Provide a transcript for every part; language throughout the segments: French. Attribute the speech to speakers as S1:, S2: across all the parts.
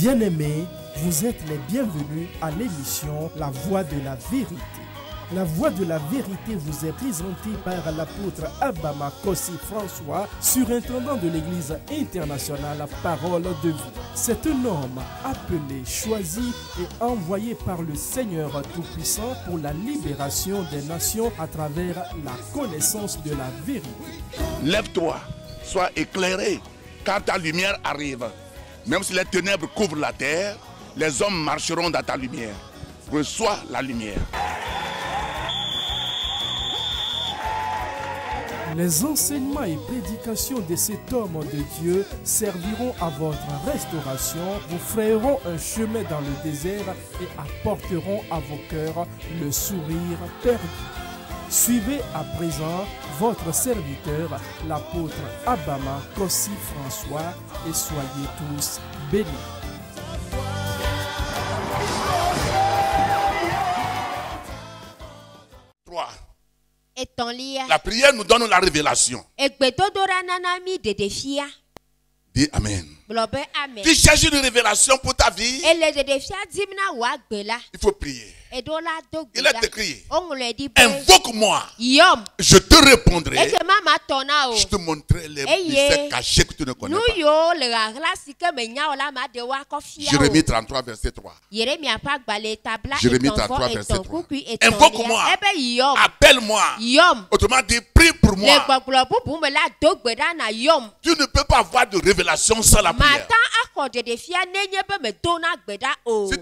S1: Bien-aimés, vous êtes les bienvenus à l'émission La Voix de la Vérité. La Voix de la Vérité vous est présentée par l'apôtre Abama Kossi François, surintendant de l'Église internationale Parole de Vie. C'est un homme appelé, choisi et envoyé par le Seigneur Tout-Puissant pour la libération des nations à travers la connaissance de la vérité.
S2: Lève-toi, sois éclairé, car ta lumière arrive. Même si les ténèbres couvrent la terre, les hommes marcheront dans ta lumière. Reçois la lumière.
S1: Les enseignements et prédications de cet homme de Dieu serviront à votre restauration, vous frayeront un chemin dans le désert et apporteront à vos cœurs le sourire perdu. Suivez à présent votre serviteur, l'apôtre Abama Kossi François, et soyez tous bénis.
S2: La prière nous donne la révélation. Dis Amen. Tu cherches une révélation pour ta vie. Il faut prier. Il est écrit: invoque-moi, je te répondrai. Je te montrerai les mystères cachés que tu ne connais pas. Jérémie 33, verset 3. Jérémie 33, verset 3. Invoque-moi, appelle-moi. Autrement dit, prie pour moi. Tu ne peux pas avoir de révélation sans la prière. Si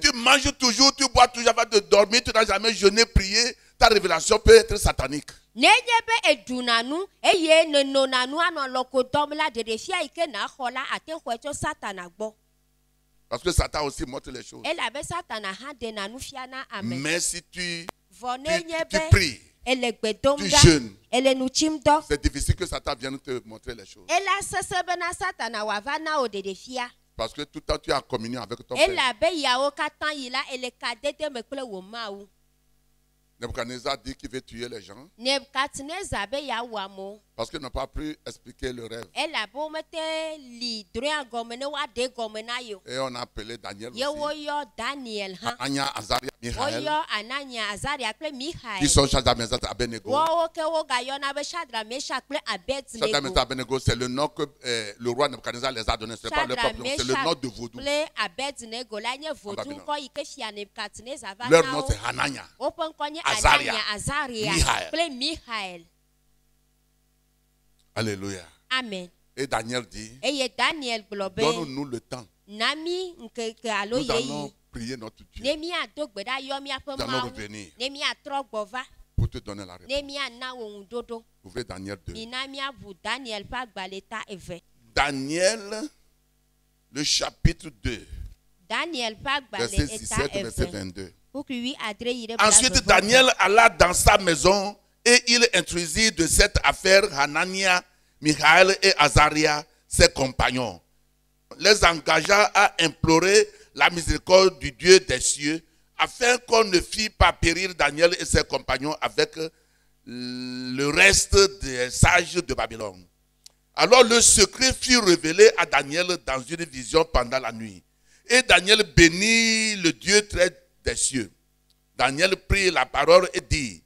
S2: tu manges toujours, tu bois toujours avant de dormir, tu n'as jamais jeûné, prié, ta révélation peut être satanique. Parce que Satan aussi montre les choses. Mais si tu pries, tu jeûnes, c'est difficile que Satan vienne te montrer les choses. Parce que tout le temps tu es en communion avec ton Père. Nebuchadnezzar dit qu'il veut tuer les gens. Parce qu'il n'a pas pu expliquer le rêve. Et on a appelé Daniel aussi. Anania, Azaria, Michaël. Qui sont Shadrach, Meshach, Abednego. Shadrach, Meshach, Abednego, c'est le nom que le roi Nebuchadnezzar les a donné. Ce n'est pas leur propre nom, c'est le nom de vaudou. Leur nom c'est Hanania, Azaria, Michaël. Alléluia. Amen. Et Daniel dit: donne-nous le temps. Nous allons prier notre Dieu. Nous allons revenir pour te donner la réponse. Ouvrez Daniel 2. Daniel, le chapitre 2. Verset 17, verset 22. Ensuite, Daniel alla dans sa maison et il introduisit de cette affaire Hanania, Michaël et Azaria, ses compagnons. Les engagea à implorer la miséricorde du Dieu des cieux, afin qu'on ne fît pas périr Daniel et ses compagnons avec le reste des sages de Babylone. Alors le secret fut révélé à Daniel dans une vision pendant la nuit. Et Daniel bénit le Dieu très des cieux. Daniel prit la parole et dit: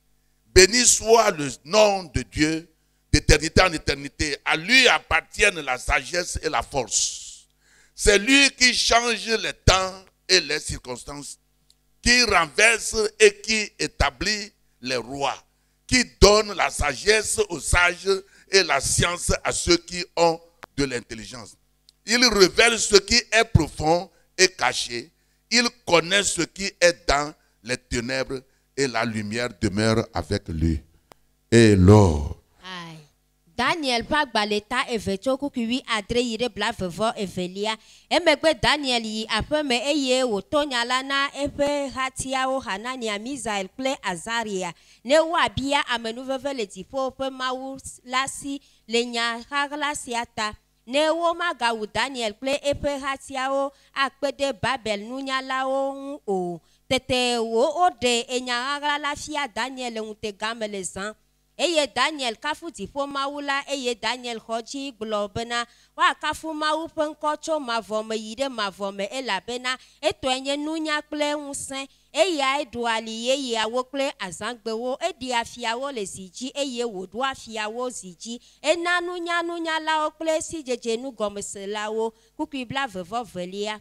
S2: béni soit le nom de Dieu d'éternité en éternité. À lui appartiennent la sagesse et la force. C'est lui qui change les temps et les circonstances, qui renverse et qui établit les rois, qui donne la sagesse aux sages et la science à ceux qui ont de l'intelligence. Il révèle ce qui est profond et caché. Il connaît ce qui est dans les ténèbres et la lumière demeure avec lui. Et l'or.
S3: Daniel pa gbaleta evecho kukiwi adre yire blavevo evelia emegbe Daniel yi apeme eye wotonyala na epe hatiao Hanania, Misael kple Azaria ne wa bia amenuveve le tipo pe mawu lasi le nya hagla siata ne wo magawu Daniel kple epe hatiao akpede Babel nunyalao o tete wo ode enya hagla la fia Daniel unte gamele zan Eye Daniel kafu dipo maula eye Daniel hoji globena wa kafu mau penkocho mavome yide mavome elabena eto enye nunya kple unsen eya eduali eye awo kple azangbewo edi afiawo le ziji eye wodu afiawo ziji enanu nunya lawo kple sijeje nu gomeselawo kukibla vevovelia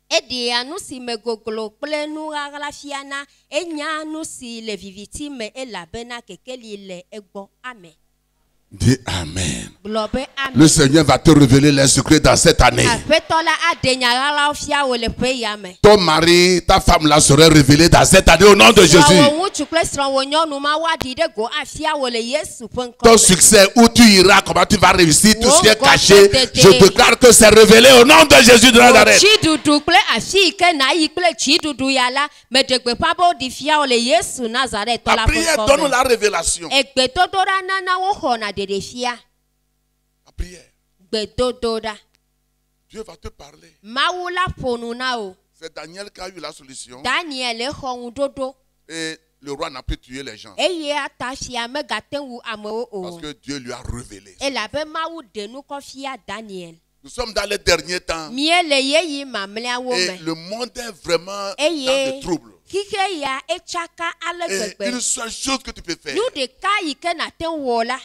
S3: Edi anusi me goglo ple nu ragla fiana enya anusi le viviti me elabena kekeli le egbo amen.
S2: Dis Amen. Le Seigneur va te révéler les secrets dans cette année. Ton mari, ta femme là serait révélée dans cette année au nom de Jésus. Ton succès, où tu iras, comment tu vas réussir, tout ce qui est caché, je déclare que c'est révélé au nom de Jésus de Nazareth. La prière donne la révélation. La prière. Dieu va te parler. C'est Daniel qui a eu la solution. Et le roi n'a pu tuer les gens. Parce que Dieu lui a révélé. Nous sommes dans les derniers temps. Et le monde est vraiment dans le trouble. Et une seule chose que tu peux faire,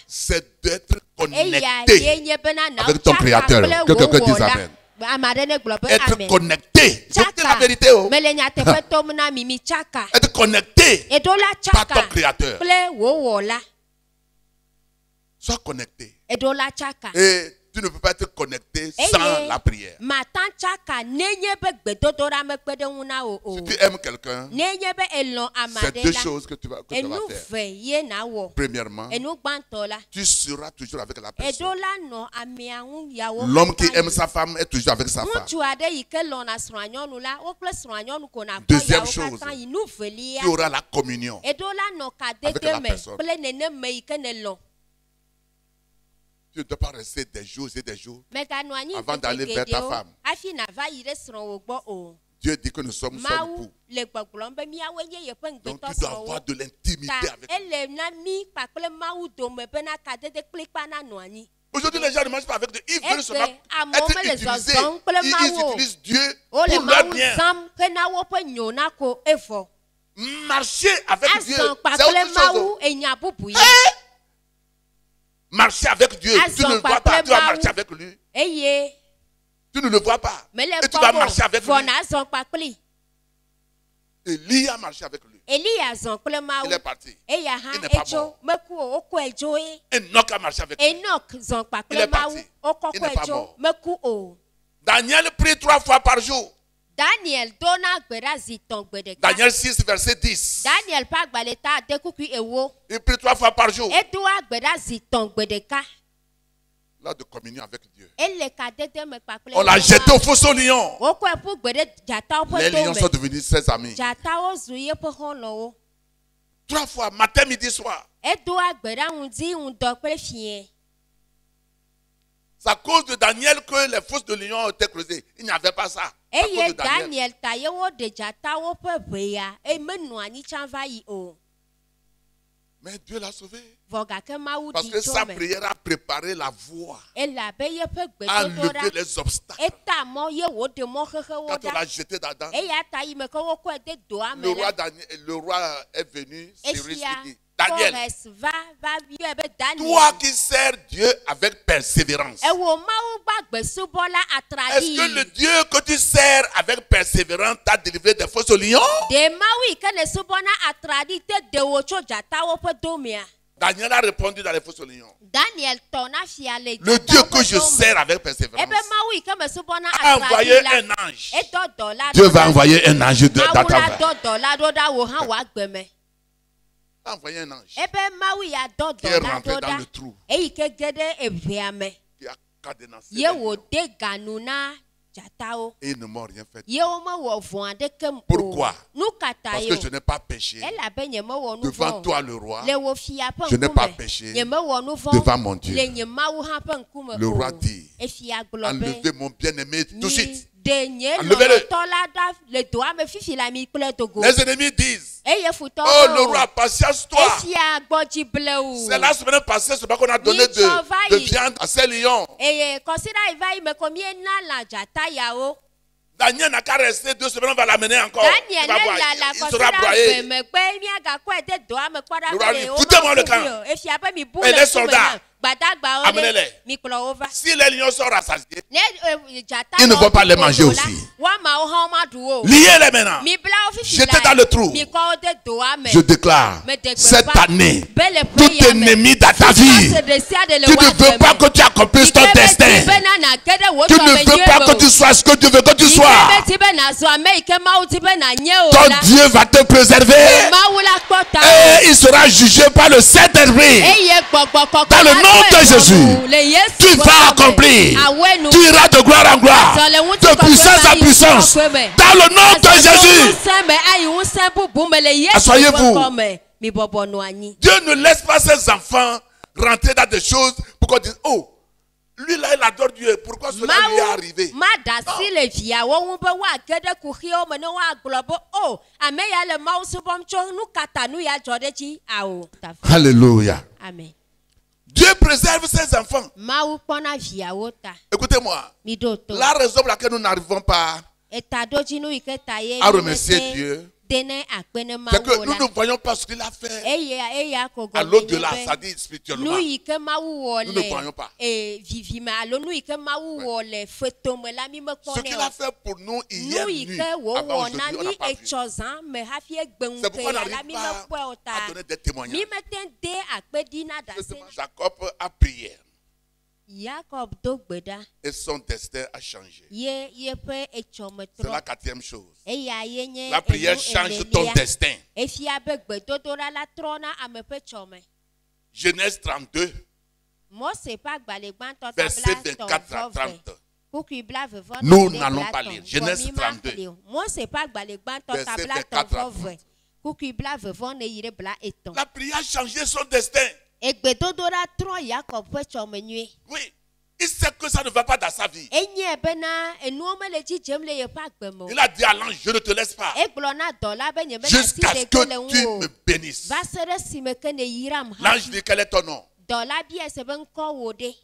S2: c'est d'être connecté avec ton Créateur. Que quelqu'un dise Amen. Être connecté. C'est la vérité. Être connecté par ton Créateur. Sois connecté. Et tu ne peux pas être connecté sans la prière. Si tu aimes quelqu'un, c'est deux choses que tu vas faire. Premièrement, tu seras toujours avec la personne. L'homme qui aime sa femme est toujours avec sa femme. Deuxième chose, tu auras la communion avec la personne. Tu ne dois pas rester des jours et des jours avant d'aller vers ta femme. Dieu dit que nous sommes seuls pour. Donc tu dois avoir de l'intimité avec lui. Aujourd'hui, les gens ne mangent pas avec Dieu. Ils veulent seulement être utilisés. Ils utilisent Dieu pour leur bien. Marcher avec Dieu, c'est autre chose. Marcher avec Dieu, tu ne le vois pas, tu vas marcher avec lui. Tu ne le vois pas. Et tu vas marcher avec lui. Élie a marché avec lui. Il est parti. Il n'est pas mort. Enoch a marché avec lui. Il est parti. Il n'est pas mort. Daniel prie 3 fois par jour. Daniel 6, verset 10. Il prie 3 fois par jour. Là de communion avec Dieu. On l'a jeté au fosse aux lions. Les lions sont devenus ses amis. 3 fois, matin, midi, soir. C'est à cause de Daniel que les fosses de lions ont été creusées. Il n'y avait pas ça. Mais Dieu l'a sauvé. Parce que sa prière a préparé la voie. A levé les obstacles. Quand on l'a jeté dedans, le roi est venu, Cyrus, et dit, Daniel, toi qui sers Dieu avec persévérance, est-ce que le Dieu que tu sers avec persévérance t'a délivré des fosses aux lions? Daniel a répondu dans les fosses aux lions. Le Dieu que je sers avec persévérance a envoyé un ange. Dieu va envoyer un ange dans ta vie. A envoyé un ange qui est rentré dans le trou, qui a cadenassé les lions. Et il ne m'a rien fait. Pourquoi? Parce que je n'ai pas péché devant toi le roi. Je n'ai pas péché devant mon Dieu. Le roi dit, enlevez mon bien-aimé tout de suite. Enlevez-le. Les ennemis disent, oh le roi, patience-toi. C'est la semaine passée, c'est pas qu'on a donné de viande à ces lions. Daniel n'a qu'à rester 2 semaines, on va l'amener encore. Il sera broyé. Foutez-moi le camp. Et les soldats, amenez-les. Si les lions sont rassasiés, ils ne vont pas les manger aussi. Liez-les maintenant. Jetez dans le trou. Je déclare, cette année, tout ennemi dans ta vie, tu ne veux pas que tu accomplisses ton destin. Tu ne veux pas que tu sois ce que tu veux que tu sois. Ton Dieu va te préserver. Et il sera jugé par le Saint-Esprit. Dans le nom de Jésus, tu vas accomplir. Tu iras de gloire en gloire, de puissance en puissance. Dans le nom de Jésus. Asseyez-vous. Dieu ne laisse pas ses enfants rentrer dans des choses pour qu'on dise, oh, lui là il adore Dieu, pourquoi cela lui est arrivé? Alléluia.
S3: Amen.
S2: Dieu préserve ses enfants. Écoutez-moi. La raison pour laquelle nous n'arrivons pas à remercier Dieu, c'est que nous ne voyons pas ce qu'il a fait à l'au-delà, c'est-à-dire spirituellement. Nous ne voyons pas. Ce qu'il a fait pour nous hier nuit, avant aujourd'hui, on n'a pas vu. C'est pourquoi on n'arrive pas à donner des témoignages. Jacob a prié. Et son destin a changé. C'est la 4e chose. La prière change ton destin. Genèse 32, verset 24 à 30. Nous n'allons pas lire. Genèse 32, verset 24 à 30. La prière a changé son destin. Oui, il sait que ça ne va pas dans sa vie. Il a dit à l'ange, je ne te laisse pas jusqu'à ce que tu me bénisses. L'ange dit, quel est ton nom?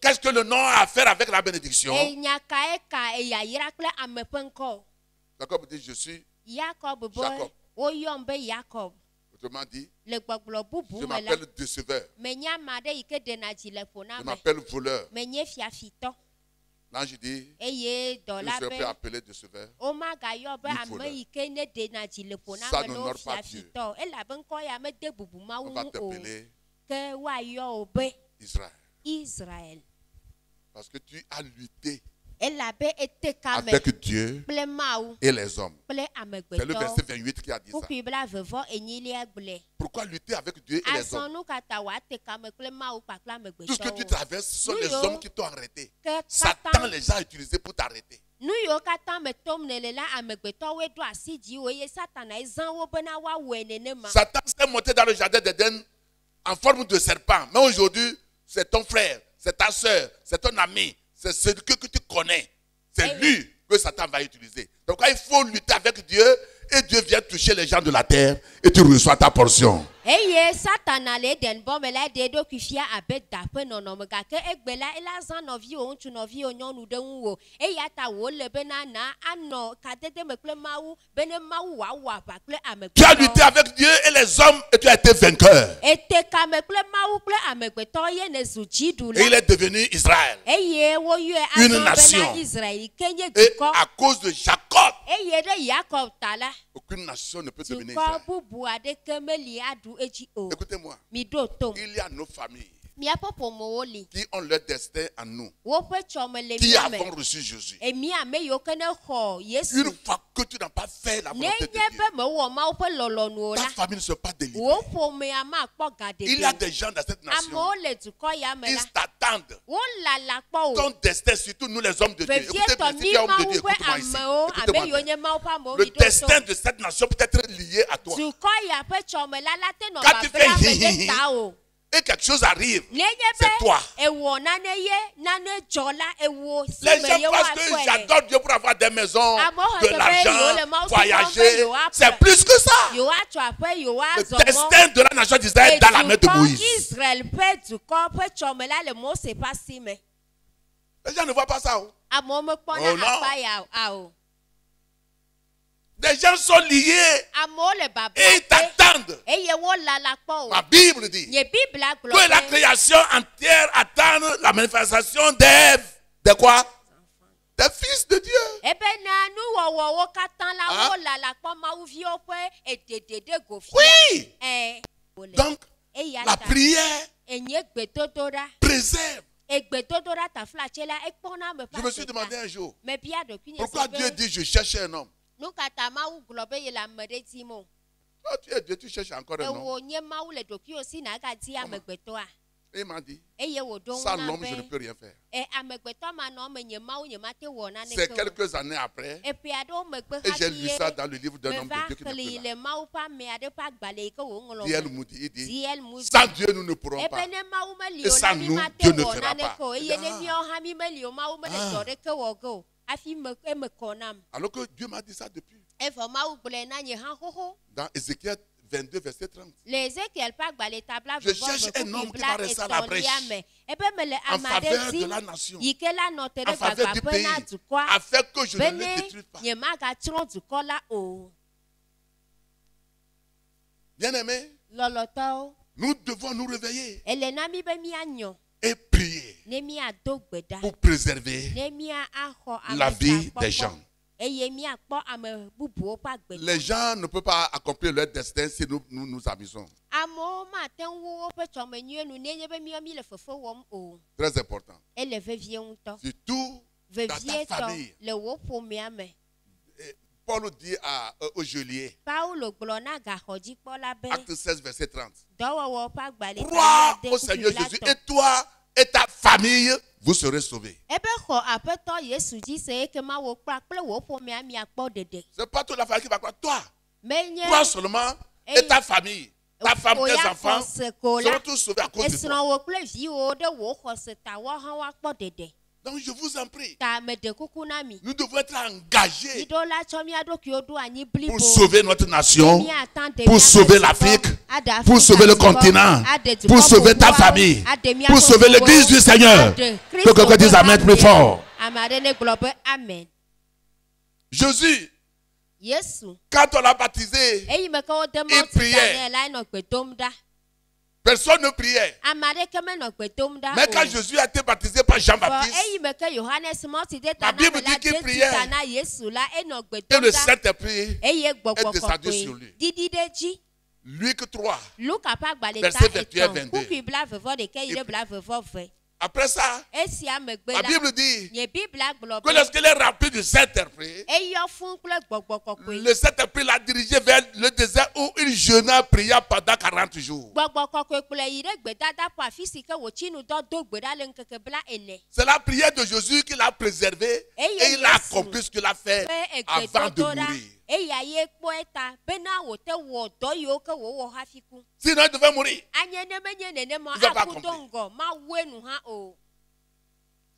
S2: Qu'est-ce que le nom a à faire avec la bénédiction? Jacob dit, je suis Jacob. Autrement dit, je m'appelle déceveur. Je m'appelle voleur. L'ange dit, je ne serai plus appelé déceveur. Ça n'honore pas Dieu. On va t'appeler Israël. Parce que tu as lutté avec Dieu et les hommes. C'est le verset 28 qui a dit ça. Pourquoi lutter avec Dieu et les hommes? Tout ce que tu traverses, ce sont les hommes qui t'ont arrêté. Satan les a utilisés pour t'arrêter. Satan s'est monté dans le jardin d'Éden en forme de serpent. Mais aujourd'hui, c'est ton frère, c'est ta soeur, c'est ton ami. C'est ce que tu connais. C'est lui que Satan va utiliser. Donc il faut lutter avec Dieu et Dieu vient toucher les gens de la terre et tu reçois ta portion. Tu as lutté avec Dieu et les hommes et tu as été vainqueur. Et il est devenu Israël. Une nation. Et à cause de Jacob, aucune nation ne peut devenir Israël. Écoutez-moi, il y a nos familles qui ont leur destin en nous, qui avons reçu Jésus. Une fois que tu n'as pas fait la volonté de Dieu, ta famille ne sera pas délivrée. Il y a des gens dans cette nation, ils t'attendent. Ton destin, surtout nous les hommes de Dieu. Écoutez, si tu es homme de Dieu, écoute-moi ici. Écoute-moi. Le destin de cette nation peut être lié à toi. Quand tu fais hi, et quelque chose arrive, c'est toi. Les gens pensent que j'adore Dieu pour avoir des maisons, de l'argent, voyager. C'est plus que ça. Le destin de la nation d'Israël est dans la main de Moïse. Les gens ne voient pas ça. Oh non. Des gens sont liés et ils t'attendent. La Bible dit que la création entière attend la manifestation de quoi? Des fils de Dieu. Oui. Donc, la prière préserve. Je me suis demandé un jour, pourquoi Dieu dit je cherche un homme? Toi, tu es Dieu, tu cherches encore un homme. Il m'a dit, sans l'homme, je ne peux rien faire. C'est quelques années après, et j'ai lu ça dans le livre d'un homme de Dieu qui n'est plus là. Il dit, sans Dieu, nous ne pourrons pas. Et sans nous, Dieu ne fera pas. Alors que Dieu m'a dit ça depuis. Dans Ézéchiel 22, verset 30. Je cherche un homme qui va rester à la brèche en faveur de la nation, en faveur du pays, afin que je ne le détruise pas. Bien-aimés, nous devons nous réveiller et prier pour préserver la vie des gens. Les gens ne peuvent pas accomplir leur destin si nous nous amusons. Très important. Surtout dans ta famille. Paul dit au geôlier, acte 16, verset 30. Crois au Seigneur Jésus et toi et ta famille, vous serez sauvés. C'est pas toute la famille qui va croire. Toi, crois seulement et ta famille, ta femme, tes enfants seront tous sauvés à cause de toi. Donc je vous en prie, nous devons être engagés pour sauver notre nation, pour sauver l'Afrique, pour sauver le continent, pour sauver ta famille, pour sauver l'église du Seigneur. Que quelqu'un dise Amen plus fort. Jésus, quand on l'a baptisé, il priait. Personne ne priait. Mais quand Jésus a été baptisé par Jean-Baptiste, la Bible dit qu'il priait. Et le Saint-Esprit est descendu sur lui. Luc 3, verset 21 22. Après ça, la Bible dit que lorsqu'il est rempli du Saint-Esprit, le Saint-Esprit l'a dirigé vers le désert où il jeûna, pria pendant 40 jours. C'est la prière de Jésus qui l'a préservé et il a accompli ce qu'il a fait avant de mourir. Sinon il devait mourir. Il ne va pas accomplir.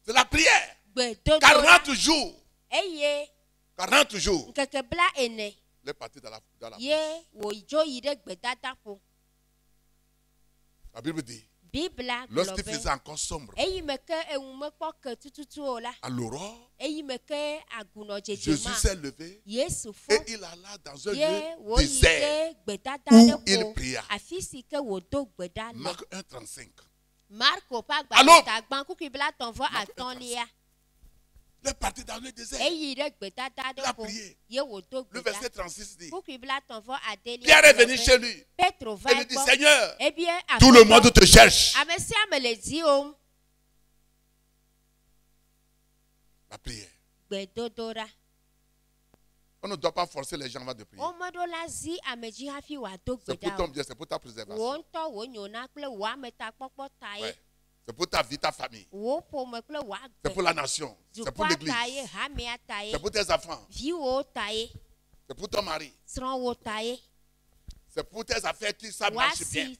S2: C'est la prière. 40 jours. 40 jours. Il est parti dans la La Bible dit, lorsqu'il faisait encore sombre, à l'aurore, Jésus s'est levé et il alla dans un lieu désert où il pria. Marc 1,35. Alors, il est parti dans le désert. Il a prié. Le verset 36 dit, Pierre est venu chez lui et lui dit, Seigneur, tout le monde te cherche. La prière. On ne doit pas forcer les gens avant de prier. C'est pour ton bien, c'est pour ta préservation. Ouais. C'est pour ta vie, ta famille. C'est pour la nation. C'est pour l'église. C'est pour tes enfants. C'est pour ton mari. C'est pour tes affaires que ça marche bien.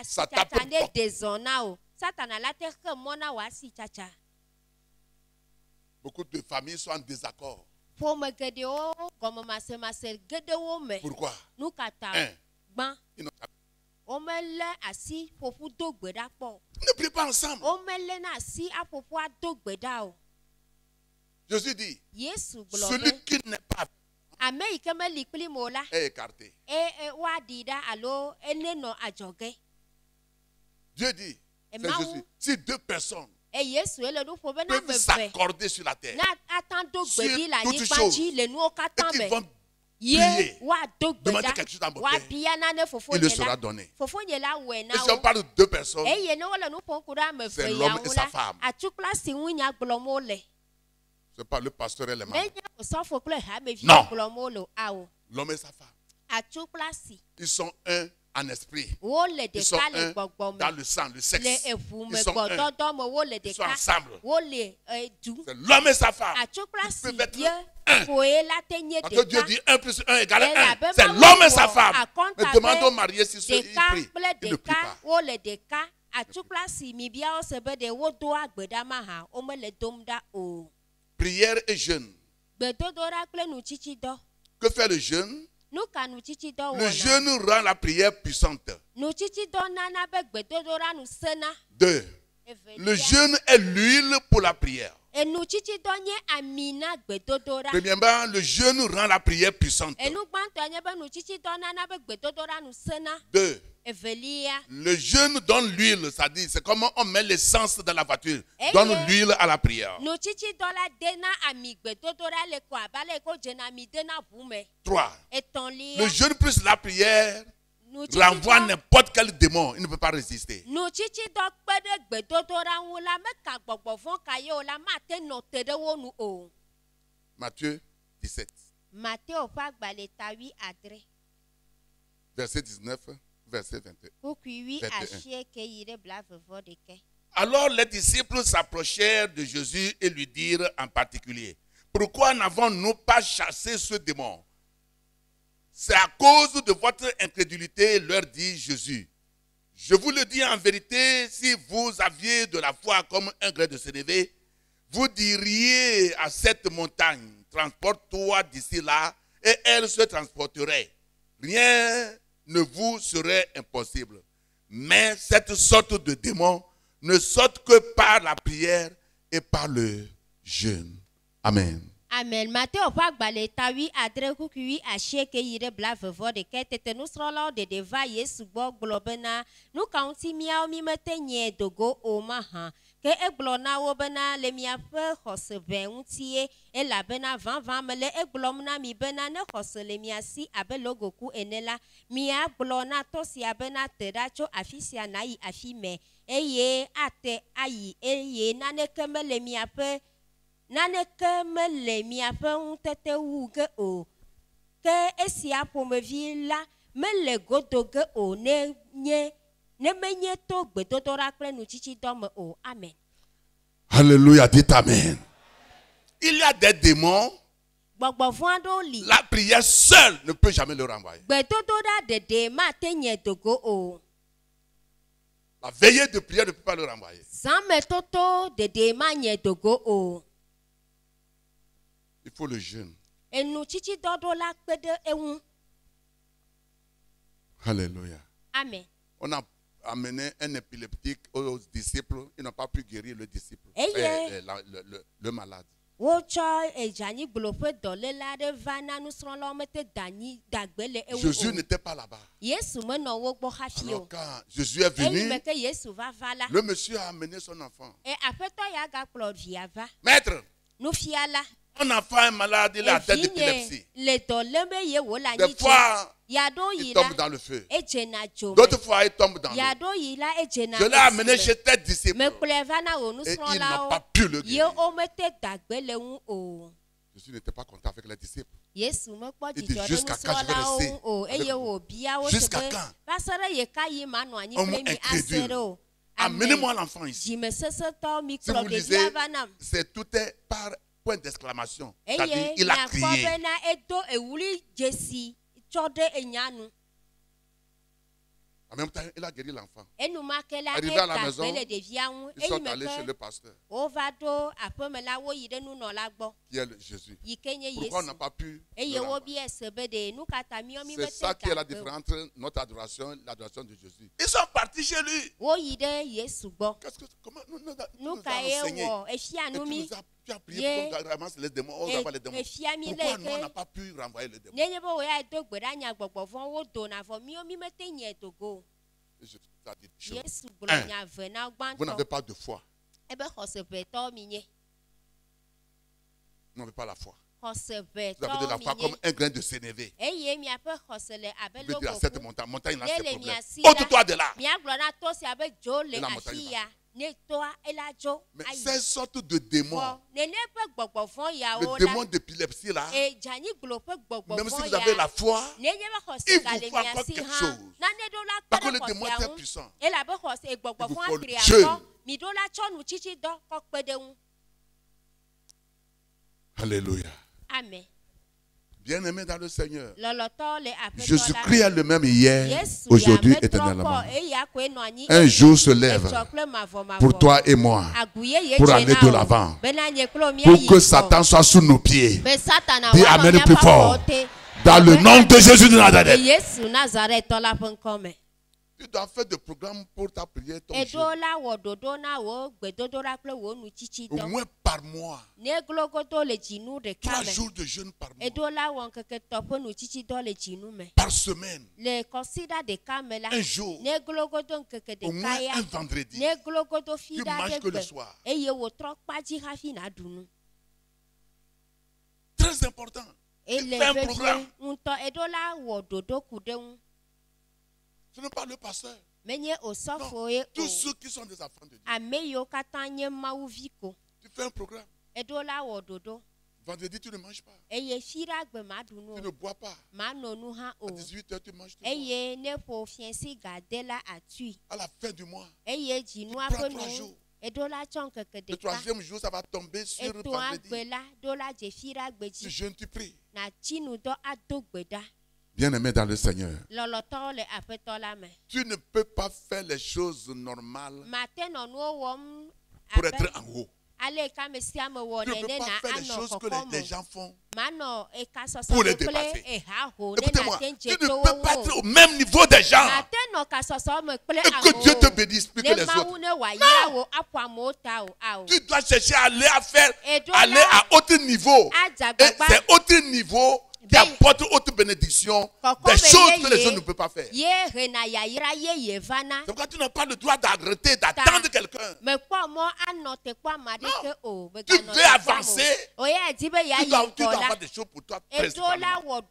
S2: Ça tape beaucoup de familles sont en désaccord. Pourquoi? Ne prie pas ensemble. Jésus dit, celui qui n'est pas est écarté. Dieu dit, c'est Jésus, si deux personnes peuvent s'accorder sur la terre, sur toutes choses, et qu'ils vont prier, demander quelque chose en mon père, il le sera donné. Et si on parle de deux personnes, c'est l'homme et sa femme. C'est pas le pasteur et les membres. Non. L'homme et sa femme. Ils sont un en esprit. Ils sont un dans le sang, le sexe. Ils sont un. Ils sont ensemble. C'est l'homme et sa femme. Ils peuvent être un. Quand Dieu dit 1 plus 1 égale 1, c'est l'homme et sa femme. Mais demande aux mariés si ils prient. Ils ne prient pas. Prière et jeûne. Que fait le jeûne? Le jeûne rend la prière puissante. 2. Le jeûne est l'huile pour la prière. Premièrement, le jeûne rend la prière puissante. 2. Le jeûne donne l'huile, ça dit, c'est comme on met l'essence dans la voiture, donne l'huile à la prière. 3. Le jeûne plus la prière renvoie n'importe quel démon, il ne peut pas résister. Matthieu 17. Verset 19. Verset 21. Alors les disciples s'approchèrent de Jésus et lui dirent en particulier, pourquoi n'avons-nous pas chassé ce démon? C'est à cause de votre incrédulité, leur dit Jésus. Je vous le dis en vérité, si vous aviez de la foi comme un grain de sénévé, vous diriez à cette montagne, transporte-toi d'ici là, et elle se transporterait. Rien ne vous serait impossible. Mais cette sorte de démon ne saute que par la prière et par le jeûne. Amen.
S3: Amen. Matthieu pagbale tawi adre kukiwi asheke yire blavevor de ketete nusrolo de deva Yesu bo globena nu kaunti miao mi metenye dogo omaha ke eglona wobena le miafe hosebe untie e la bena 20 mele eglomna mi bena ne hosele miasi abelogo ku enela mia glona tosi abena teracho afisia nai afime eye ate ayi eye nane kemele miafe Naneke me le miape tete wuge o ke esia pomevi la me le godoge o ne menye to gbedodora kple nuchichi dome o. Amen.
S2: Alléluia, dites amen. Il y a des démons. La prière seule ne peut jamais le renvoyer. La veillée de prière ne peut pas le renvoyer. Il faut le jeûne. Alléluia.
S3: Amen.
S2: On a amené un épileptique aux disciples. Ils n'ont pas pu guérir le disciple, le malade. Jésus n'était pas là-bas. Alors quand Jésus est venu, le monsieur a amené son enfant. Maître, mon enfant est malade, il a tête d'épilepsie. Des fois, il tombe dans le feu. D'autres fois, il tombe dans l'eau. Je l'ai amené chez tes disciples. Et ils n'ont pas pu le guérir. Jésus n'était pas content avec les disciples. Il dit, jusqu'à quand je vais rester? Jusqu'à quand? Homme incrédule. Amenez-moi l'enfant ici. Si vous lisez, c'est tout est par point d'exclamation. C'est-à-dire, il a crié. En même temps, il a guéri l'enfant. Arrivé à la maison, ils sont allés chez le pasteur. Qui est Jésus. Pourquoi on n'a pas pu le renvoyer? C'est ça qui est la différence entre notre adoration et l'adoration de Jésus. Ils sont partis chez lui. Comment nous a enseigné? Tu as prié pour qu'on ramasse les démons. On va les démons. Pourquoi nous, on n'a pas pu renvoyer les démons? Je t'ai dit, vous n'avez pas de foi. Vous n'avez pas la foi. Vous avez de la foi comme un grain de sénévé. Vous pouvez dire à cette montagne, montagne a ses problèmes. Ôte-toi de là. Et la montagne va. Mais ces sortes de démons, le démon d'épilepsie là, même si vous avez la foi, il vous faut encore quelque chose. Parce que le démon est très puissant. Il vous faut le Dieu. Alléluia.
S3: Amen.
S2: Bien-aimé dans le Seigneur, Jésus-Christ est le même hier, aujourd'hui, éternellement. Un jour se lève pour toi et moi, pour aller de l'avant, pour que Satan soit sous nos pieds. Dis Amen le plus fort. Dans le nom de Jésus de Nazareth. Tu dois faire des programmes pour ta prière, ton Dieu. Au moins par mois. 3 jours de jeûne par mois. Par semaine. Un jour. Au moins un vendredi. Tu manges que le soir. Très important. Tu fais un programme. Ce n'est pas le pasteur. Non, tous ceux qui sont des enfants de Dieu. Tu fais un programme. Vendredi, tu ne manges pas. Tu ne bois pas. À 18h, tu manges tout. À la fin du mois, tu prends 3 jours. Le 3e jour, ça va tomber sur le vendredi. Tu jeûnes, tu pries. Bien-aimé dans le Seigneur, tu ne peux pas faire les choses normales pour être en haut. Tu ne peux pas faire les choses que les gens font pour les dépasser. Écoutez-moi, tu ne peux pas être au même niveau des gens et que Dieu te bénisse plus que les autres. Non. Tu dois chercher à aller à haut niveau. Et c'est haut niveau qui apporte haute bénédiction, des choses que les autres ne peuvent pas faire. C'est pourquoi tu n'as pas le droit d'arrêter, d'attendre quelqu'un. Tu veux avancer. Tu dois avoir des choses pour toi principalement.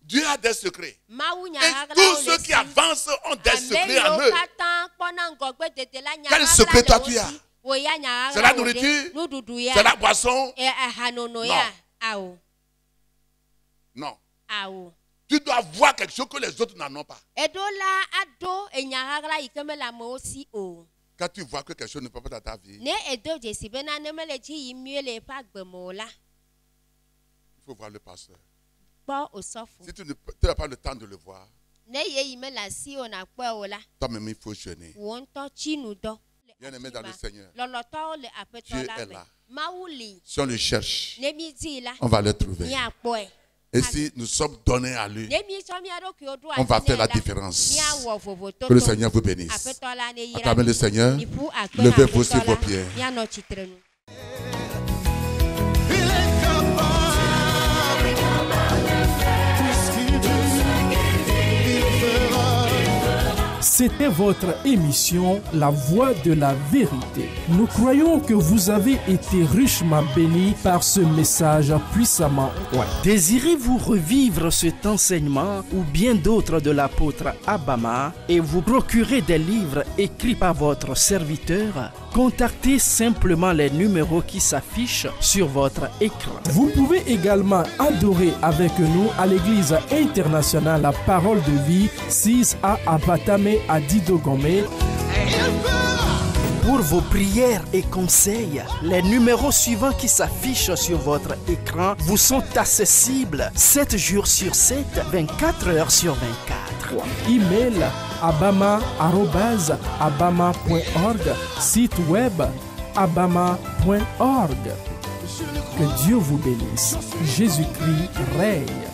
S2: Dieu a des secrets. Et tous ceux qui avancent ont des secrets en eux. Quel secret toi tu as? C'est la nourriture? C'est la boisson? Non. Non. Tu dois voir quelque chose que les autres n'en ont pas. Quand tu vois que quelque chose ne peut pas dans ta vie, il faut voir le pasteur. Si tu n'as pas le temps de le voir, toi-même il faut jeûner. Bien-aimé dans le Seigneur, Dieu est là. Si on le cherche, on va le trouver. Et si nous sommes donnés à lui, on va faire la différence. Que le Seigneur vous bénisse. Acclamez le Seigneur. Levez-vous sur vos pieds.
S1: C'était votre émission La Voix de la Vérité. Nous croyons que vous avez été richement bénis par ce message puissamment oint. Désirez-vous revivre cet enseignement ou bien d'autres de l'apôtre Abama et vous procurer des livres écrits par votre serviteur? Contactez simplement les numéros qui s'affichent sur votre écran. Vous pouvez également adorer avec nous à l'église internationale La Parole de Vie, 6A à Batame à Didogomé. Pour vos prières et conseils, les numéros suivants qui s'affichent sur votre écran vous sont accessibles 7 jours sur 7, 24 heures sur 24. Email abama@abama.org, site web abama.org. Que Dieu vous bénisse. Jésus-Christ règne.